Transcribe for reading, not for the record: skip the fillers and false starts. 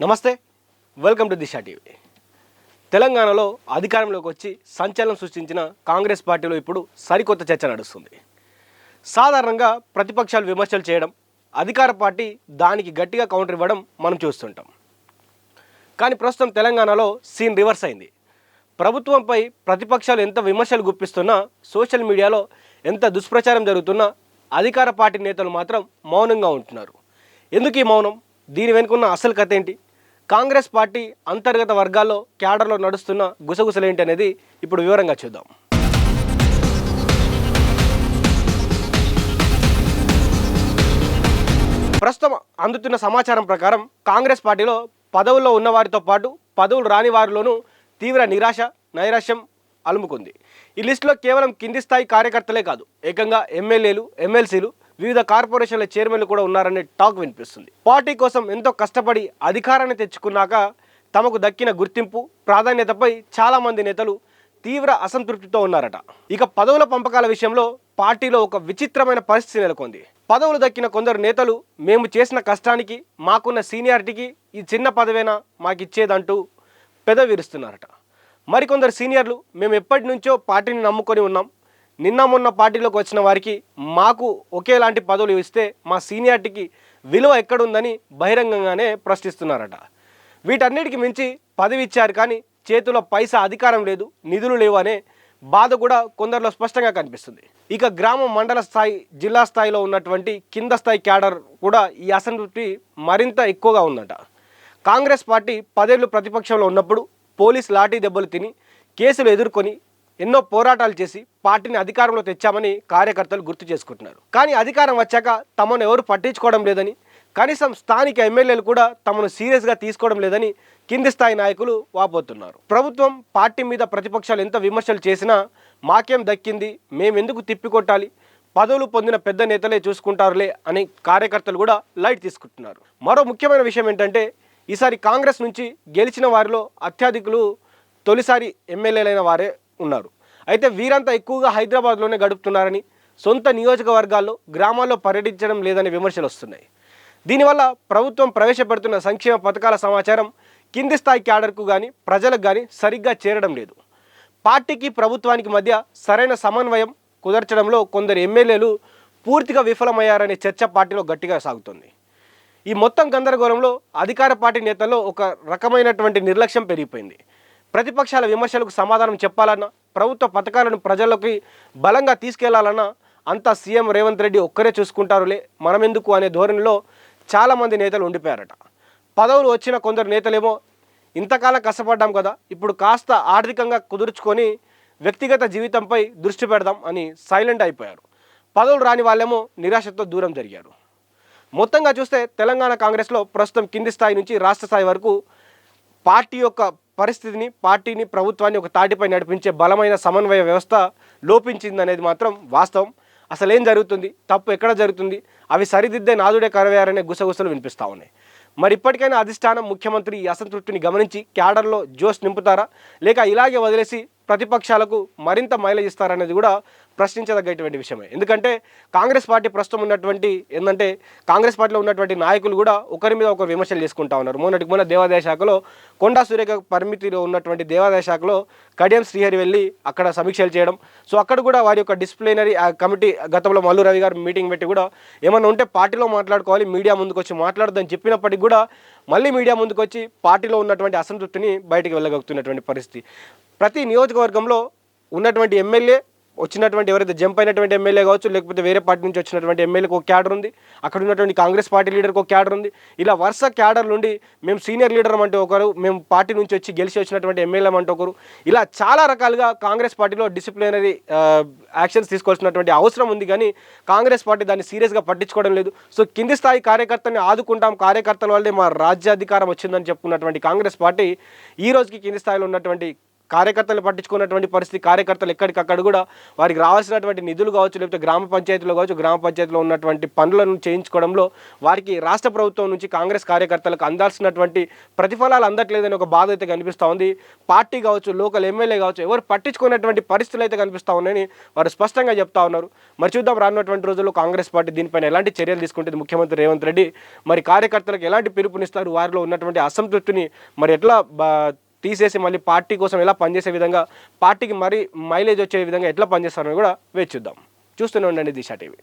నమస్తే, welcome to Disha TV. తెలంగాణలో అధికారంలోకి వచ్చి సంచలనం సృష్టించిన కాంగ్రెస్ పార్టీలో ఇప్పుడు సరికొత్త చర్చ నడుస్తుంది. సాధారణంగా ప్రతిపక్షాలు విమర్శలు చేయడం, అధికార పార్టీ దానికి గట్టిగా కౌంటర్ ఇవ్వడం మనం చూస్తుంటాం. కానీ ప్రస్తుతం తెలంగాణలో సీన్ రివర్స్ అయింది. ప్రభుత్వంపై ప్రతిపక్షాలు ఎంత విమర్శలు గుప్పిస్తున్నా, సోషల్ మీడియాలో ఎంత దుష్ప్రచారం జరుగుతున్నా అధికార పార్టీ నేతలు మాత్రం మౌనంగా ఉంటున్నారు. ఎందుకు ఈ మౌనం? దీని వెనుకున్న అసలు కథ ఏంటి? కాంగ్రెస్ పార్టీ అంతర్గత వర్గాల్లో క్యాడర్లో నడుస్తున్న గుసగుసలేంటి అనేది ఇప్పుడు వివరంగా చూద్దాం. ప్రస్తుతం అందుతున్న సమాచారం ప్రకారం కాంగ్రెస్ పార్టీలో పదవుల్లో ఉన్న వారితో పాటు పదవులు రాని వారిలోనూ తీవ్ర నిరాశ, నైరాశ్యం అలుముకుంది. ఈ లిస్టులో కేవలం కింది స్థాయి కార్యకర్తలే కాదు, ఏకంగా ఎమ్మెల్యేలు, ఎమ్మెల్సీలు, వివిధ కార్పొరేషన్ల చైర్మన్లు కూడా ఉన్నారనే టాక్ వినిపిస్తుంది. పార్టీ కోసం ఎంతో కష్టపడి అధికారాన్ని తెచ్చుకున్నాక తమకు దక్కిన గుర్తింపు, ప్రాధాన్యతపై చాలామంది నేతలు తీవ్ర అసంతృప్తితో ఉన్నారట. ఇక పదవుల పంపకాల విషయంలో పార్టీలో ఒక విచిత్రమైన పరిస్థితి నెలకొంది. పదవులు దక్కిన కొందరు నేతలు మేము చేసిన కష్టానికి, మాకున్న సీనియారిటీకి ఈ చిన్న పదవేనా మాకిచ్చేదంటూ పెదవిరుస్తున్నారట. మరికొందరు సీనియర్లు మేము ఎప్పటి నుంచో పార్టీని నమ్ముకొని ఉన్నాం, నిన్న మొన్న పార్టీలోకి వచ్చిన వారికి మాకు ఒకేలాంటి పదవులు ఇస్తే మా సీనియారిటీకి విలువ ఎక్కడుందని బహిరంగంగానే ప్రశ్నిస్తున్నారట. వీటన్నిటికి మించి పదవి ఇచ్చారు కానీ చేతిలో పైసా అధికారం లేదు, నిధులు లేవు అనే బాధ కూడా కొందరిలో స్పష్టంగా కనిపిస్తుంది. ఇక గ్రామ, మండల స్థాయి, జిల్లా స్థాయిలో ఉన్నటువంటి కింద స్థాయి క్యాడర్ కూడా ఈ అసంతృప్తి మరింత ఎక్కువగా ఉందట. కాంగ్రెస్ పార్టీ 10 ఏళ్ళు ప్రతిపక్షంలో ఉన్నప్పుడు పోలీస్ లాఠీ దెబ్బలు తిని, కేసులు ఎదుర్కొని, ఎన్నో పోరాటాలు చేసి పార్టీని అధికారంలో తెచ్చామని కార్యకర్తలు గుర్తు చేసుకుంటున్నారు. కానీ అధికారం వచ్చాక తమను ఎవరు పట్టించుకోవడం లేదని, కనీసం స్థానిక ఎమ్మెల్యేలు కూడా తమను సీరియస్గా తీసుకోవడం లేదని కింది స్థాయి నాయకులు వాపోతున్నారు. ప్రభుత్వం, పార్టీ మీద ప్రతిపక్షాలు ఎంత విమర్శలు చేసినా మాకేం దక్కింది, మేమెందుకు తిప్పికొట్టాలి, పదవులు పొందిన పెద్ద నేతలే చూసుకుంటారులే అని కార్యకర్తలు కూడా లైట్ తీసుకుంటున్నారు. మరో ముఖ్యమైన విషయం ఏంటంటే, ఈసారి కాంగ్రెస్ నుంచి గెలిచిన వారిలో అత్యధికులు తొలిసారి ఎమ్మెల్యేలైన వారే ఉన్నారు. అయితే వీరంతా ఎక్కువగా హైదరాబాద్లోనే గడుపుతున్నారని, సొంత నియోజకవర్గాల్లో, గ్రామాల్లో పర్యటించడం లేదనే విమర్శలు వస్తున్నాయి. దీనివల్ల ప్రభుత్వం ప్రవేశపెడుతున్న సంక్షేమ పథకాల సమాచారం కింది స్థాయి క్యాడర్కు కానీ, ప్రజలకు కానీ సరిగ్గా చేరడం లేదు. పార్టీకి, ప్రభుత్వానికి మధ్య సరైన సమన్వయం కుదర్చడంలో కొందరు ఎమ్మెల్యేలు పూర్తిగా విఫలమయ్యారనే చర్చ పార్టీలో గట్టిగా సాగుతుంది. ఈ మొత్తం గందరగోళంలో అధికార పార్టీ నేతల్లో ఒక రకమైనటువంటి నిర్లక్ష్యం పెరిగిపోయింది. ప్రతిపక్షాల విమర్శలకు సమాధానం చెప్పాలన్నా, ప్రభుత్వ పథకాలను ప్రజల్లోకి బలంగా తీసుకెళ్లాలన్నా అంతా సీఎం రేవంత్ రెడ్డి ఒక్కరే చూసుకుంటారులే, మనమెందుకు అనే ధోరణిలో చాలామంది నేతలు ఉండిపోయారట. పదవులు వచ్చిన కొందరు నేతలేమో ఇంతకాలం కష్టపడ్డాం కదా, ఇప్పుడు కాస్త ఆర్థికంగా కుదుర్చుకొని వ్యక్తిగత జీవితంపై దృష్టి పెడదాం అని సైలెంట్ అయిపోయారు. పదవులు రాని వాళ్ళేమో నిరాశతో దూరం జరిగారు. మొత్తంగా చూస్తే తెలంగాణ కాంగ్రెస్లో ప్రస్తుతం కింది స్థాయి నుంచి రాష్ట్ర స్థాయి వరకు పార్టీ యొక్క పరిస్థితిని, పార్టీని, ప్రభుత్వాన్ని ఒక తాటిపై నడిపించే బలమైన సమన్వయ వ్యవస్థ లోపించిందనేది మాత్రం వాస్తవం. అసలు ఏం జరుగుతుంది, తప్పు ఎక్కడ జరుగుతుంది, అవి సరిదిద్దే నాదుడే కరవేయారనే గుసగుసలు వినిపిస్తూ ఉన్నాయి. మరి ఇప్పటికైనా అధిష్టానం, ముఖ్యమంత్రి ఈ అసంతృప్తిని గమనించి క్యాడర్లో జోష్ నింపుతారా, లేక ఇలాగే వదిలేసి ప్రతిపక్షాలకు మరింత మైలేజ్ ఇస్తారనేది కూడా ప్రశ్నించదగ్గటువంటి విషయమే. ఎందుకంటే కాంగ్రెస్ పార్టీ ప్రస్తుతం ఉన్నటువంటి ఏంటంటే, కాంగ్రెస్ పార్టీలో ఉన్నటువంటి నాయకులు కూడా ఒకరి మీద ఒకరు విమర్శలు చేసుకుంటా ఉన్నారు. మొన్న దేవాదాయ శాఖలో కొండా సురేఖ పరిమితిలో ఉన్నటువంటి దేవాదాయ శాఖలో కడియం శ్రీహరి వెళ్ళి అక్కడ సమీక్షలు చేయడం, సో అక్కడ కూడా వారి యొక్క డిసిప్లినరీ కమిటీ గతంలో మల్లు రవి గారు మీటింగ్ పెట్టి కూడా ఏమన్నా ఉంటే పార్టీలో మాట్లాడుకోవాలి, మీడియా ముందుకు వచ్చి మాట్లాడదని చెప్పినప్పటికీ కూడా మళ్ళీ మీడియా ముందుకు వచ్చి పార్టీలో ఉన్నటువంటి అసంతృప్తిని బయటికి వెళ్ళగలుగుతున్నటువంటి పరిస్థితి. ప్రతి నియోజకవర్గంలో ఉన్నటువంటి ఎమ్మెల్యే, వచ్చినటువంటి ఎవరైతే జంప్ అయినటువంటి ఎమ్మెల్యే కావచ్చు, లేకపోతే వేరే పార్టీ నుంచి వచ్చినటువంటి ఎమ్మెల్యేకి ఒక క్యాడర్ ఉంది, అక్కడ ఉన్నటువంటి కాంగ్రెస్ పార్టీ లీడర్కి ఒక క్యాడర్ ఉంది. ఇలా వరుస క్యాడర్ నుండి మేము సీనియర్ లీడర్ అంటే ఒకరు, మేము పార్టీ నుంచి వచ్చి గెలిచి వచ్చినటువంటి ఎమ్మెల్యే అంటే ఒకరు, ఇలా చాలా రకాలుగా కాంగ్రెస్ పార్టీలో డిసిప్లినరీ యాక్షన్స్ తీసుకోవాల్సినటువంటి అవసరం ఉంది. కానీ కాంగ్రెస్ పార్టీ దాన్ని సీరియస్గా పట్టించుకోవడం లేదు. సో కింది స్థాయి కార్యకర్తని ఆదుకుంటాం, కార్యకర్తల వల్లే మా రాజ్యాధికారం వచ్చిందని చెప్పుకున్నటువంటి కాంగ్రెస్ పార్టీ ఈ రోజుకి కింది స్థాయిలో ఉన్నటువంటి కార్యకర్తలు పట్టించుకున్నటువంటి పరిస్థితి, కార్యకర్తలు ఎక్కడికక్కడ కూడా వారికి రావాల్సినటువంటి నిధులు కావచ్చు, లేకపోతే గ్రామ పంచాయతీలో కావచ్చు, గ్రామ పంచాయతీలో ఉన్నటువంటి పనులను చేయించుకోవడంలో వారికి రాష్ట్ర ప్రభుత్వం నుంచి కాంగ్రెస్ కార్యకర్తలకు అందాల్సినటువంటి ప్రతిఫలాలు అందట్లేదని ఒక బాధ అయితే కనిపిస్తూ ఉంది. పార్టీ కావచ్చు, లోకల్ ఎమ్మెల్యే కావచ్చు, ఎవరు పట్టించుకున్నటువంటి పరిస్థితులు అయితే కనిపిస్తూ ఉన్నాయని వారు స్పష్టంగా చెప్తా ఉన్నారు. మరి చూద్దాం రానున్నటువంటి రోజుల్లో కాంగ్రెస్ పార్టీ దీనిపైన ఎలాంటి చర్యలు తీసుకుంటుంది ముఖ్యమంత్రి రేవంత్ రెడ్డి, మరి కార్యకర్తలకు ఎలాంటి పిలుపునిస్తారు, వారిలో ఉన్నటువంటి అసంతృప్తిని మరి ఎట్లా తీసేసి మళ్ళీ పార్టీ కోసం ఎలా పనిచేసే విధంగా, పార్టీకి మరి మైలేజ్ వచ్చే విధంగా ఎట్లా పనిచేస్తారని కూడా వేచి చూద్దాం. చూస్తూనే ఉండండి దిశ టీవీ.